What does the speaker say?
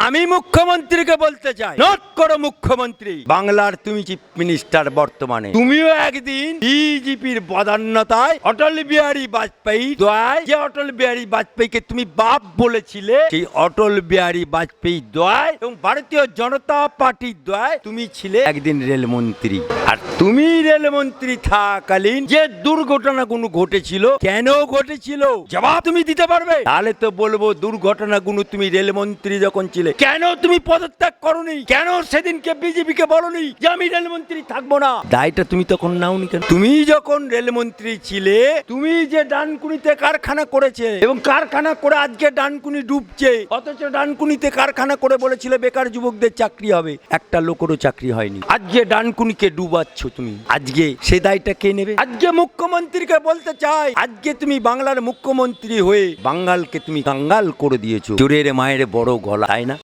আমি মুখ্যমন্ত্রীকে বলতে চাই, নোট করো মুখ্যমন্ত্রী, বাংলার তুমি চিফ মিনিস্টার বর্তমানে, তুমিও একদিন বিজেপির বদান্যতায় অটল বিহারী বাজপেয়ী দয়ায়, যে অটল বিহারী বাজপেয়ীকে তুমি বাপ বলেছিলে, সেই অটল বিহারী বাজপেয়ী দয়ায় এবং ভারতীয় জনতা পার্টির দয়ায় তুমি ছিলে একদিন রেলমন্ত্রী। আর তুমি রেলমন্ত্রী থাকাকালীন যে দুর্ঘটনাগুলো ঘটেছিল, কেন ঘটেছিল জবাব তুমি দিতে পারবে? তাহলে তো বলবো দুর্ঘটনাগুলো তুমি রেলমন্ত্রী যখন ছিলে কেন তুমি পদত্যাগ করোনি? কেন সেদিনকে বিজেপিকে বলনি যে আমি রেলমন্ত্রী থাকবো না? দায়টা তুমি তখন নাওনি কেন? তুমি যখন রেলমন্ত্রী ছিলে, তুমি যে ডানকুনিতে কারখানা করেছে এবং কারখানা করে আজকে ডানকুনি ডুবছে, অথচ ডানকুনিতে কারখানা করে বলেছিল বেকার যুবকদের চাকরি হবে, একটা লোকেরও চাকরি হয়নি। আজকে ডানকুনিকে ডুবাচ্ছ তুমি, আজকে সে দায়টা কে নেবে? আজকে মুখ্যমন্ত্রীকে বলতে চাই, আজকে তুমি বাংলার মুখ্যমন্ত্রী হয়ে বাঙ্গালকে তুমি কাঙ্গাল করে দিয়েছো। চোরের মায়ের বড় গলা, তাই না?